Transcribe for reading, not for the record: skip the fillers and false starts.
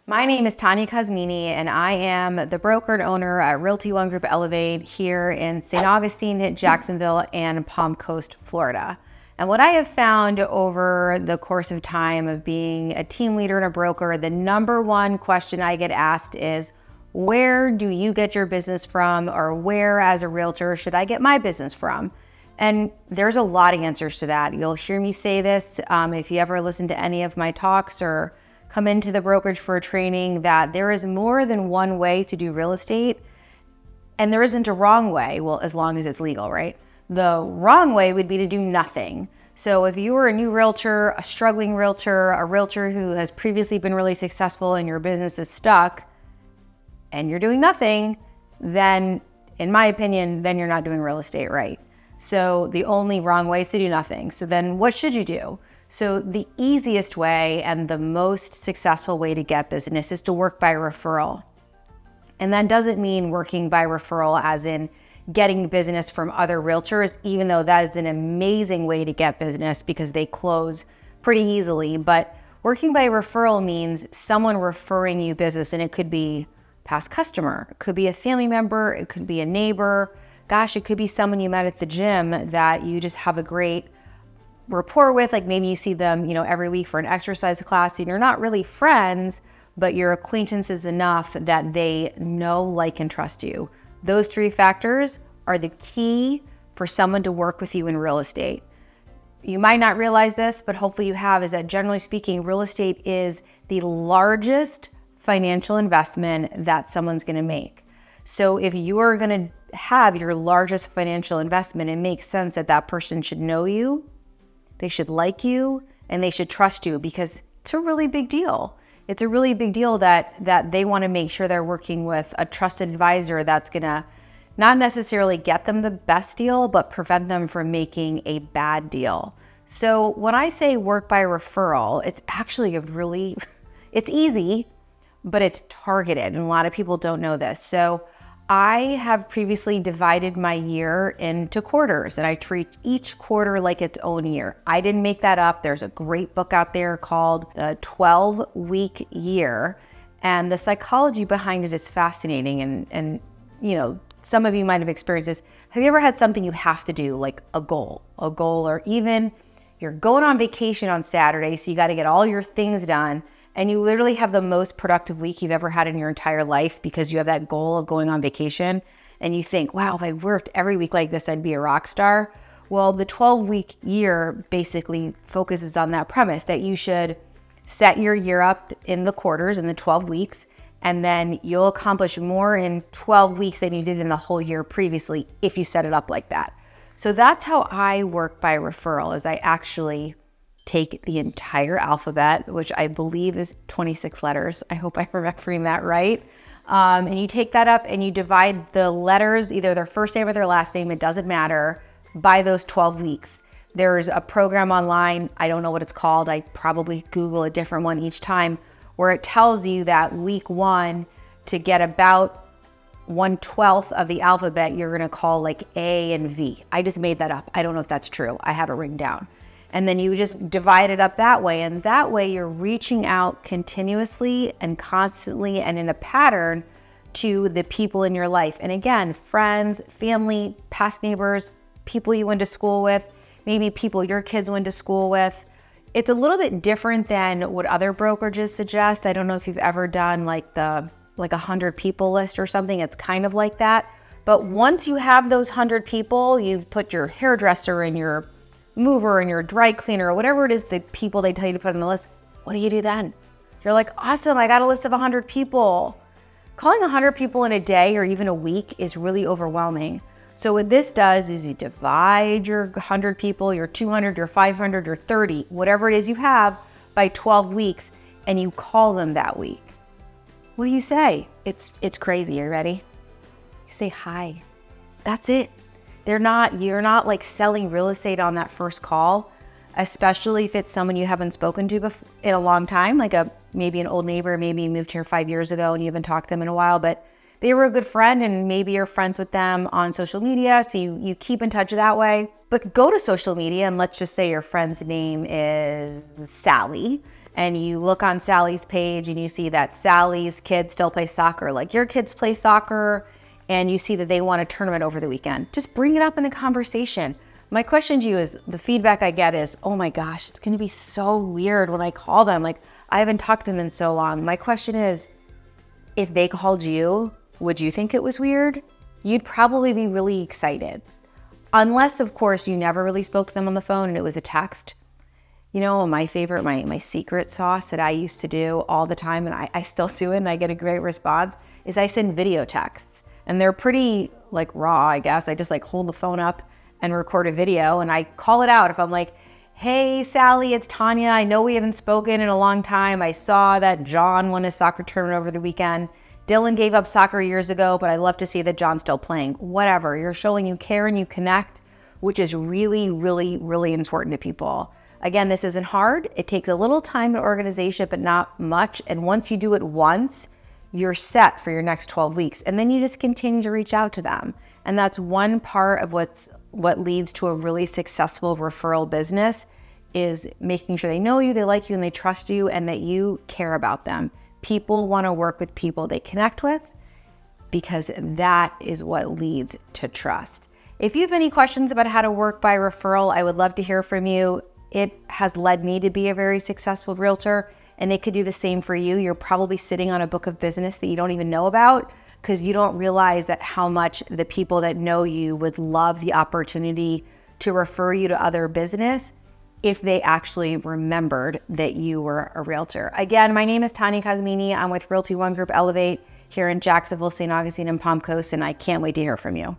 My name is Tanya Cosmini, and I am the broker and owner at Realty One Group Elevate here in St. Augustine, Jacksonville, and Palm Coast, Florida. And what I have found over the course of time of being a team leader and a broker, the number one question I get asked is, where do you get your business from, or where as a realtor should I get my business from? And there's a lot of answers to that. You'll hear me say this if you ever listen to any of my talks or come into the brokerage for a training, that there is more than one way to do real estate, and there isn't a wrong way, well, as long as it's legal, right? The wrong way would be to do nothing. So if you are a new realtor, a struggling realtor, a realtor who has previously been really successful and your business is stuck and you're doing nothing, then in my opinion, then you're not doing real estate right. So the only wrong way is to do nothing. So then what should you do? So the easiest way and the most successful way to get business is to work by referral. And that doesn't mean working by referral as in getting business from other realtors, even though that is an amazing way to get business because they close pretty easily. But working by referral means someone referring you business, and it could be past customer, it could be a family member, it could be a neighbor. Gosh, it could be someone you met at the gym that you just have a great rapport with, like maybe you see them, every week for an exercise class, and you're not really friends, but your acquaintance is enough that they know, like, and trust you. Those three factors are the key for someone to work with you in real estate. You might not realize this, but hopefully you have, is that generally speaking, real estate is the largest financial investment that someone's gonna make. So if you are gonna have your largest financial investment, it makes sense that that person should know you, they should like you, and they should trust you, because it's a really big deal. It's a really big deal that they want to make sure they're working with a trusted advisor that's gonna not necessarily get them the best deal, but prevent them from making a bad deal. So when I say work by referral, it's actually it's easy, but it's targeted, and a lot of people don't know this. So I have previously divided my year into quarters, and I treat each quarter like its own year. I didn't make that up. There's a great book out there called The 12-Week Year, and the psychology behind it is fascinating. And some of you might have experienced this. Have you ever had something you have to do, like a goal, or even you're going on vacation on Saturday, so you got to get all your things done, and you literally have the most productive week you've ever had in your entire life because you have that goal of going on vacation, and you think, wow, if I worked every week like this, I'd be a rock star. Well, the 12-week year basically focuses on that premise that you should set your year up in the quarters, in the 12 weeks, and then you'll accomplish more in 12 weeks than you did in the whole year previously if you set it up like that. So that's how I work by referral, is I actually take the entire alphabet, which I believe is 26 letters. I hope I'm remembering that right. And you take that up and you divide the letters, either their first name or their last name, it doesn't matter, by those 12 weeks. There's a program online, I don't know what it's called, I probably Google a different one each time, where it tells you that week one, to get about 1/12 of the alphabet, you're gonna call like A and V. I just made that up. I don't know if that's true. I have it written down. And then you just divide it up that way. And that way you're reaching out continuously and constantly and in a pattern to the people in your life. And again, friends, family, past neighbors, people you went to school with, maybe people your kids went to school with. It's a little bit different than what other brokerages suggest. I don't know if you've ever done like a 100 people list or something. It's kind of like that. But once you have those 100 people, you've put your hairdresser and your mover and your dry cleaner, or whatever it is, the people they tell you to put on the list, what do you do then? You're like, awesome, I got a list of 100 people. Calling 100 people in a day or even a week is really overwhelming. So what this does is you divide your 100 people, your 200, your 500, your 30, whatever it is you have, by 12 weeks, and you call them that week. What do you say? It's crazy. Are you ready? You say hi. That's it. You're not like selling real estate on that first call, especially if it's someone you haven't spoken to before in a long time, like maybe an old neighbor, maybe you moved here 5 years ago and you haven't talked to them in a while, but they were a good friend and maybe you're friends with them on social media, so you keep in touch that way. But go to social media and let's just say your friend's name is Sally, and you look on Sally's page and you see that Sally's kids still play soccer, like your kids play soccer, and you see that they want a tournament over the weekend, just bring it up in the conversation. My question to you is, the feedback I get is, oh my gosh, it's gonna be so weird when I call them. Like, I haven't talked to them in so long. My question is, if they called you, would you think it was weird? You'd probably be really excited. Unless, of course, you never really spoke to them on the phone and it was a text. You know, my favorite, my secret sauce that I used to do all the time, and I still do it and I get a great response, is I send video texts. And they're pretty like raw, I guess. I just like hold the phone up and record a video and I call it out. If I'm like, hey, Sally, it's Tanya. I know we haven't spoken in a long time. I saw that John won his soccer tournament over the weekend. Dylan gave up soccer years ago, but I love to see that John's still playing. Whatever, you're showing you care and you connect, which is really, really, really important to people. Again, this isn't hard. It takes a little time and organization, but not much. And once you do it once, you're set for your next 12 weeks. And then you just continue to reach out to them. And that's one part of what leads to a really successful referral business, is making sure they know you, they like you, and they trust you, and that you care about them. People want to work with people they connect with, because that is what leads to trust. If you have any questions about how to work by referral, I would love to hear from you. It has led me to be a very successful realtor, and it could do the same for you. You're probably sitting on a book of business that you don't even know about, because you don't realize that how much the people that know you would love the opportunity to refer you to other business if they actually remembered that you were a realtor. Again, my name is Tanya Cosmini. I'm with Realty One Group Elevate here in Jacksonville, St. Augustine, and Palm Coast, and I can't wait to hear from you.